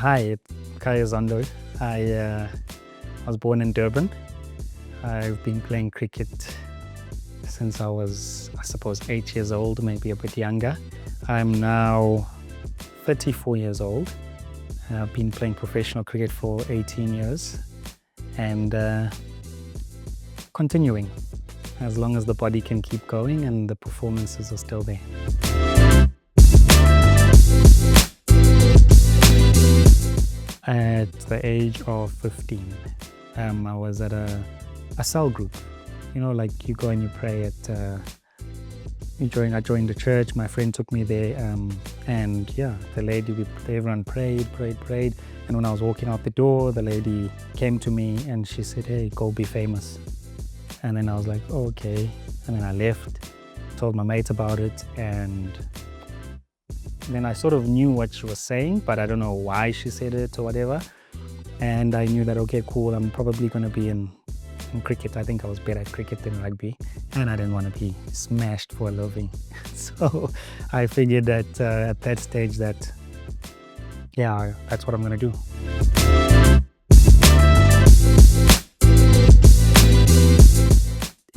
Hi, it's Khaya Zondo. I was born in Durban. I've been playing cricket since I was, I suppose, 8 years old, maybe a bit younger. I'm now 34 years old. I've been playing professional cricket for 18 years and continuing as long as the body can keep going and the performances are still there. At the age of 15, I was at a cell group. You know, like you go and you pray at, I joined the church, my friend took me there, and yeah, everyone prayed. And when I was walking out the door, the lady came to me and she said, "Hey, go be famous." And then I was like, oh, okay. And then I left, told my mate about it, and then I sort of knew what she was saying, but I don't know why she said it or whatever. And I knew that, okay, cool, I'm probably going to be in cricket. I think I was better at cricket than rugby, and I didn't want to be smashed for a living. So I figured that at that stage that, yeah, that's what I'm going to do.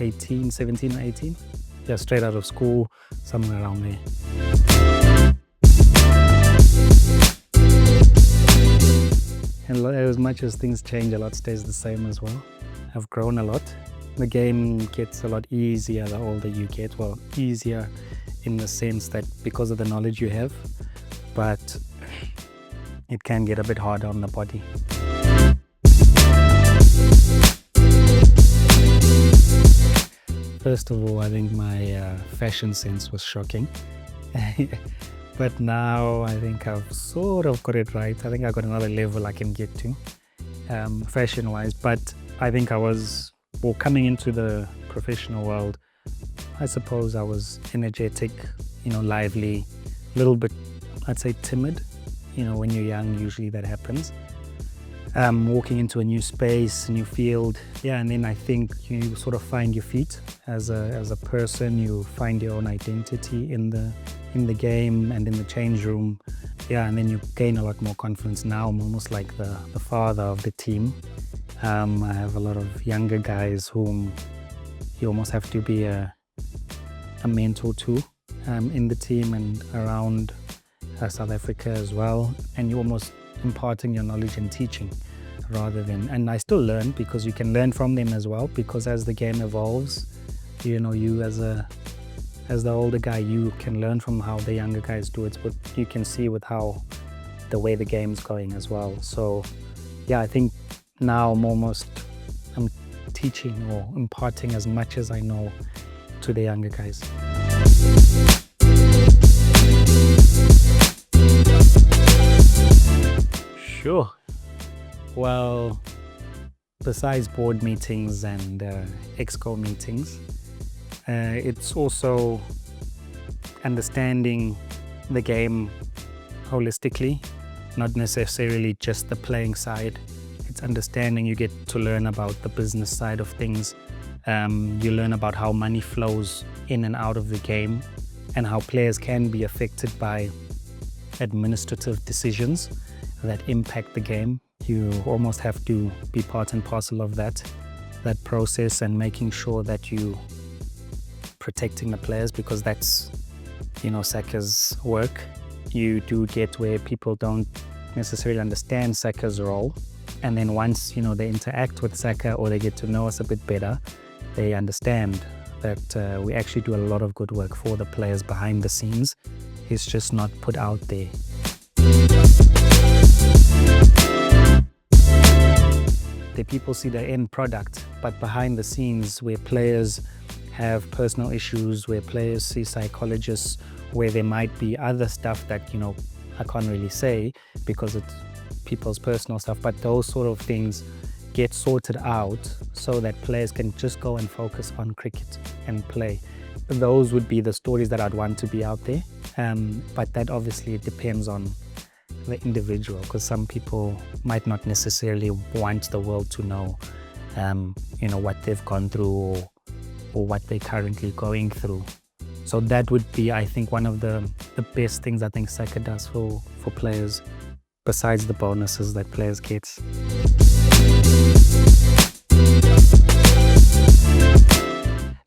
'18, 17 or 18. Yeah, straight out of school, somewhere around there. And as much as things change, a lot stays the same as well. I've grown a lot. The game gets a lot easier the older you get. Well, easier in the sense that because of the knowledge you have, but it can get a bit harder on the body. First of all, I think my fashion sense was shocking. But now I think I've sort of got it right. I think I got another level I can get to fashion-wise. But I think I was, well, coming into the professional world, I suppose I was energetic, you know, lively, a little bit, I'd say timid. You know, when you're young, usually that happens. Walking into a new space, a new field, yeah, and then I think you sort of find your feet as a person. You find your own identity in the game and in the change room, yeah, and then you gain a lot more confidence. Now I'm almost like the father of the team. I have a lot of younger guys whom you almost have to be a mentor to in the team and around South Africa as well, and you're almost imparting your knowledge and teaching rather than, and I still learn because you can learn from them as well, because as the game evolves, you know, you as the older guy, you can learn from how the younger guys do it, but you can see with how the way the game's going as well. So yeah, I think now I'm teaching or imparting as much as I know to the younger guys. Sure. Well, besides board meetings and exco meetings, it's also understanding the game holistically, not necessarily just the playing side. It's understanding, you get to learn about the business side of things. You learn about how money flows in and out of the game and how players can be affected by administrative decisions that impact the game. You almost have to be part and parcel of that process and making sure that you protecting the players, because that's, you know, SACA's work. You do get where people don't necessarily understand SACA's role, and then once, you know, they interact with SACA or they get to know us a bit better, they understand that we actually do a lot of good work for the players behind the scenes. It's just not put out there. The people see the end product, but behind the scenes where players have personal issues, where players see psychologists, where there might be other stuff that, you know, I can't really say because it's people's personal stuff, but those sort of things get sorted out so that players can just go and focus on cricket and play. Those would be the stories that I'd want to be out there, but that obviously depends on the individual, because some people might not necessarily want the world to know, you know, what they've gone through or what they're currently going through. So that would be, I think, one of the best things I think SACA does for players besides the bonuses that players get.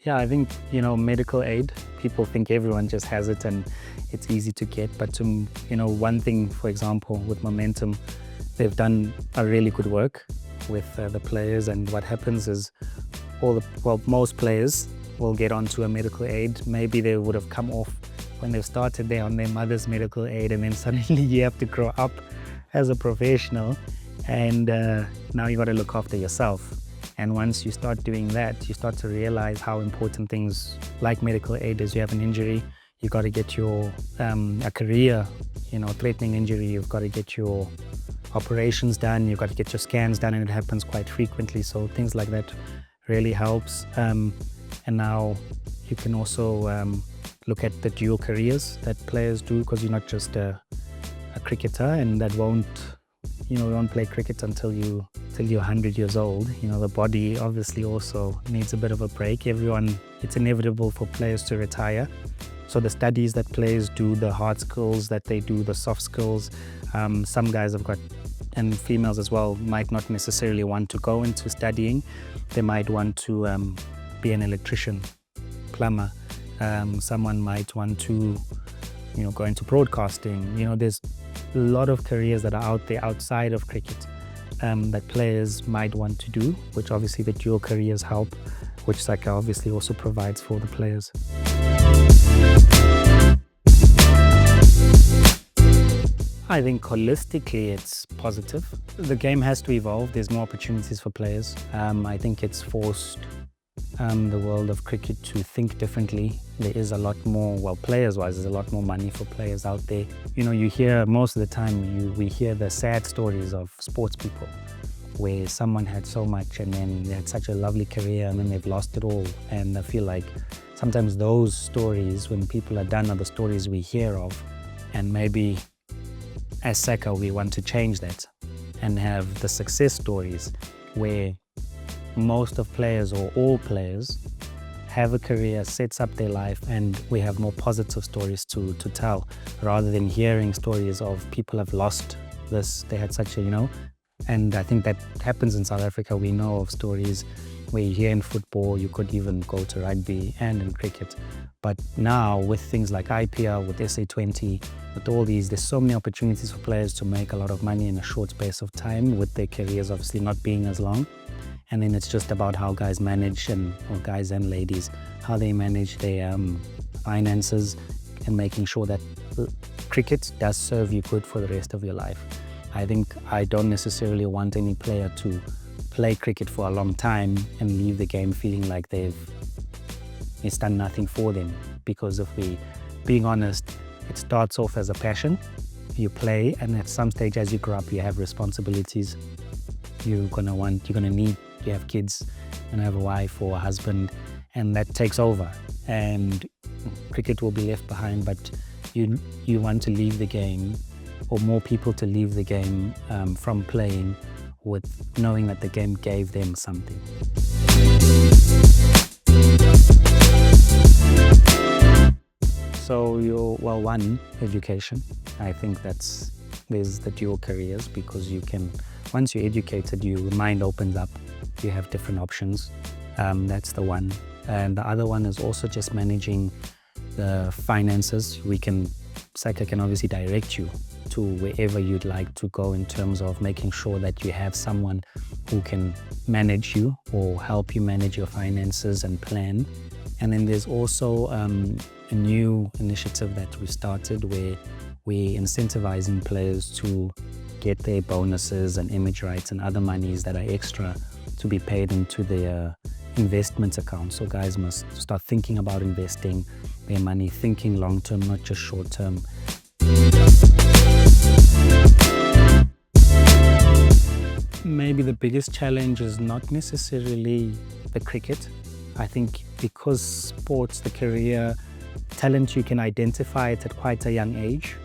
Yeah, I think, medical aid, people think everyone just has it and it's easy to get. But, one thing, for example, with Momentum, they've done a really good work with the players. And what happens is most players will get onto a medical aid. Maybe they would have come off when they started there on their mother's medical aid, and then suddenly you have to grow up as a professional, and now you got to look after yourself. And once you start doing that, you start to realize how important things like medical aid is. You have an injury, you got to get your a career, threatening injury, you've got to get your operations done, you've got to get your scans done, and it happens quite frequently. So things like that really helps. And now you can also look at the dual careers that players do, because you're not just a cricketer, and that won't play cricket until you're 100 years old. The body obviously also needs a bit of a break. It's inevitable for players to retire. So the studies that players do, the hard skills that they do, the soft skills, some guys have got, and females as well, might not necessarily want to go into studying. They might want to be an electrician, plumber. Someone might want to, go into broadcasting. There's a lot of careers that are out there outside of cricket that players might want to do, which obviously the dual careers help, which SACA obviously also provides for the players. I think holistically it's positive. The game has to evolve. There's more opportunities for players. I think it's forced the world of cricket to think differently. There is a lot more, players-wise, there's a lot more money for players out there. You hear most of the time, we hear the sad stories of sports people where someone had so much and then they had such a lovely career and then they've lost it all. And I feel like sometimes those stories, when people are done, are the stories we hear of. And maybe as SACA, we want to change that and have the success stories where most of players or all players have a career, sets up their life, and we have more positive stories to tell, rather than hearing stories of people have lost this, they had such a, and I think that happens in South Africa. We know of stories where you hear in football, you could even go to rugby and in cricket. But now with things like IPL, with SA20, with all these, there's so many opportunities for players to make a lot of money in a short space of time, with their careers obviously not being as long. And then it's just about how guys manage, or guys and ladies, how they manage their finances and making sure that cricket does serve you good for the rest of your life. I don't necessarily want any player to play cricket for a long time and leave the game feeling like it's done nothing for them. Because if we being honest, it starts off as a passion. You play, and at some stage as you grow up, you have responsibilities. You have kids, and have a wife or a husband, and that takes over, and cricket will be left behind. But you want to leave the game, or more people to leave the game from playing with knowing that the game gave them something. So one, education. I think there's the dual careers, because once you're educated, your mind opens up. You have different options. That's the one. And the other one is also just managing the finances. SACA can obviously direct you to wherever you'd like to go in terms of making sure that you have someone who can manage you or help you manage your finances and plan. And then there's also a new initiative that we started where we're incentivizing players to get their bonuses and image rights and other monies that are extra to be paid into their investment account. So guys must start thinking about investing their money, thinking long-term, not just short-term. Maybe the biggest challenge is not necessarily the cricket. I think because sports, the career, talent, you can identify it at quite a young age,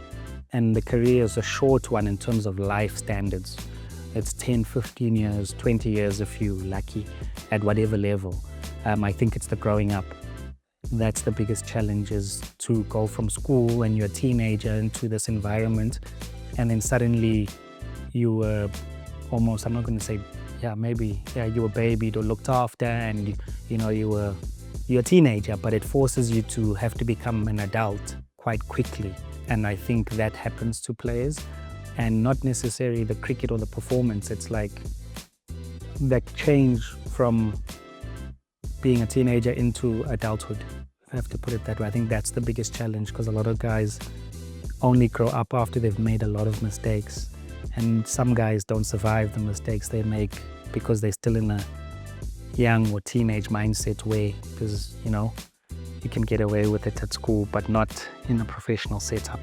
and the career is a short one in terms of life standards. It's 10, 15 years, 20 years if you're lucky, at whatever level. I think it's the growing up. That's the biggest challenge, is to go from school when you're a teenager into this environment, and then suddenly you were almost, I'm not going to say, you were babied or looked after, and you're a teenager, but it forces you to have to become an adult quite quickly. And I think that happens to players, and not necessarily the cricket or the performance. It's like that change from being a teenager into adulthood. I have to put it that way. I think that's the biggest challenge, because a lot of guys only grow up after they've made a lot of mistakes. And some guys don't survive the mistakes they make because they're still in a young or teenage mindset way, because, you can get away with it at school, but not in a professional setup.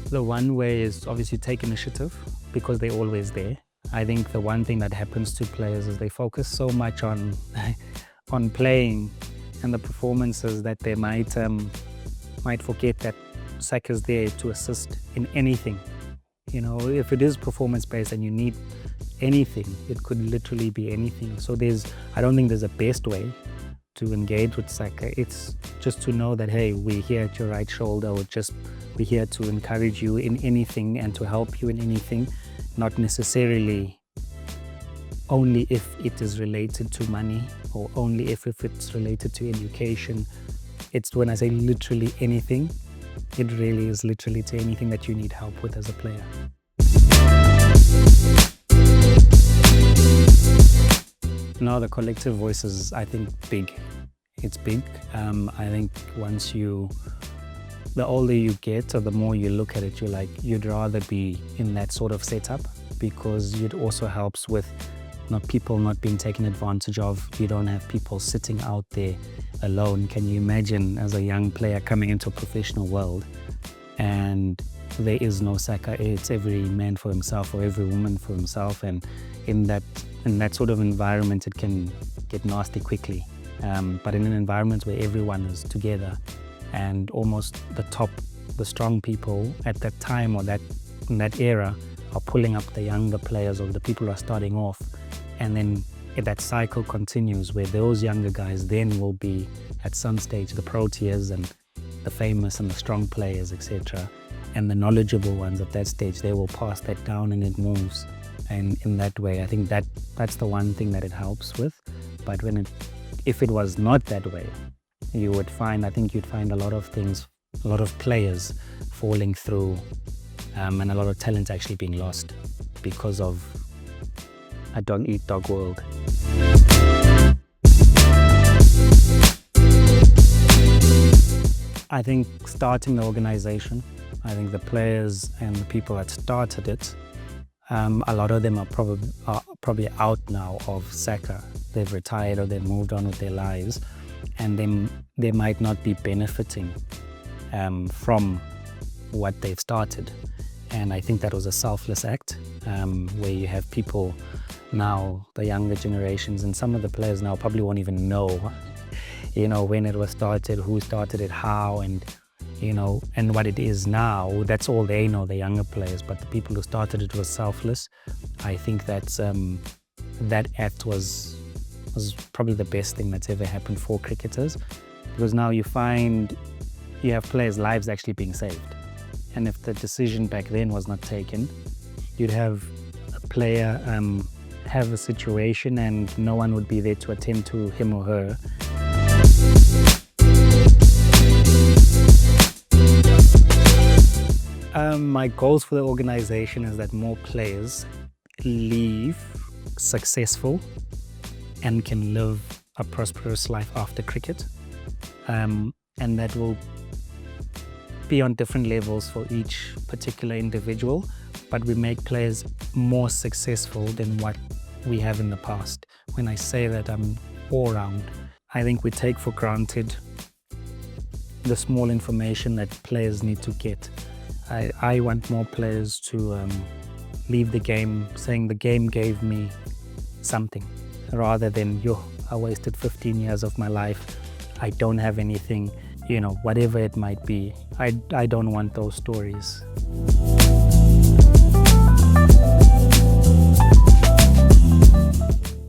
The one way is obviously take initiative, because they're always there. I think the one thing that happens to players is they focus so much on playing and the performances that they might forget that SACA's there to assist in anything. If it is performance-based and you need anything, it could literally be anything. So I don't think there's a best way to engage with SACA. It's just to know that, hey, we're here at your right shoulder, or we're here to encourage you in anything and to help you in anything, not necessarily only if it is related to money, or only if it's related to education. It's when I say literally anything, it really is literally to anything that you need help with as a player. Now, the collective voice is, I think, big. It's big. I think the older you get, or the more you look at it, you'd rather be in that sort of setup, because it also helps with people not being taken advantage of. You don't have people sitting out there alone. Can you imagine, as a young player coming into a professional world, and there is no SACA? It's every man for himself or every woman for himself, and in that sort of environment, it can get nasty quickly. But in an environment where everyone is together, and almost the strong people at that time, or in that era, are pulling up the younger players or the people who are starting off, and then that cycle continues where those younger guys then will be at some stage the pro tiers and the famous and the strong players, etc. And the knowledgeable ones at that stage, they will pass that down, and it moves. And in that way, I think that's the one thing that it helps with. But if it was not that way, you'd find a lot of things, a lot of players falling through, and a lot of talent actually being lost because of a dog-eat-dog world. I think starting the organization, I think the players and the people that started it, a lot of them are probably out now of SACA. They've retired or they've moved on with their lives, and they might not be benefiting from what they've started. And I think that was a selfless act, where you have people now, the younger generations, and some of the players now probably won't even know, when it was started, who started it, how, and what it is now. That's all they know, the younger players. But the people who started it was selfless. I think that's that act was probably the best thing that's ever happened for cricketers, because now you have players' lives actually being saved. And if the decision back then was not taken, you'd have a player have a situation and no one would be there to attend to him or her. My goals for the organization is that more players leave successful and can live a prosperous life after cricket, and that will be on different levels for each particular individual, but we make players more successful than what we have in the past. When I say that, I'm all round. I think we take for granted the small information that players need to get. I want more players to leave the game saying the game gave me something, rather than, I wasted 15 years of my life, I don't have anything, whatever it might be. I don't want those stories.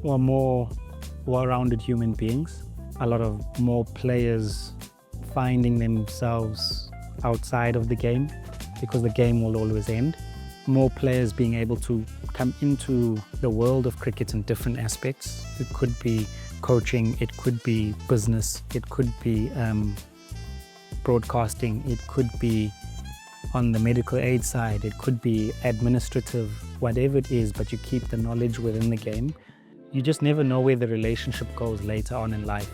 We're more well-rounded human beings. A lot of more players finding themselves outside of the game, because the game will always end. More players being able to come into the world of cricket in different aspects. It could be coaching, it could be business, it could be broadcasting, it could be on the medical aid side, it could be administrative, whatever it is, but you keep the knowledge within the game. You just never know where the relationship goes later on in life.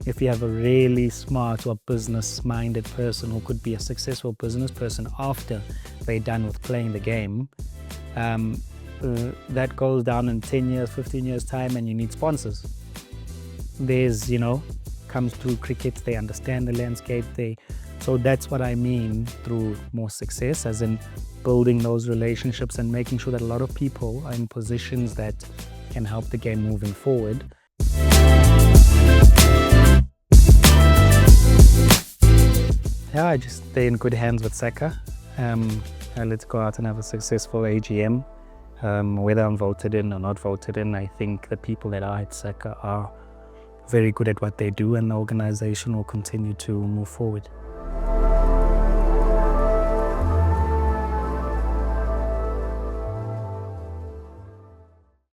If you have a really smart or business-minded person who could be a successful business person after they're done with playing the game, that goes down in 10 years, 15 years time, and you need sponsors. There's, comes to cricket, they understand the landscape. So that's what I mean through more success, as in building those relationships and making sure that a lot of people are in positions that can help the game moving forward. Yeah, I just stay in good hands with SACA. Let's go out and have a successful AGM. Whether I'm voted in or not voted in, I think the people that are at SACA are very good at what they do, and the organization will continue to move forward.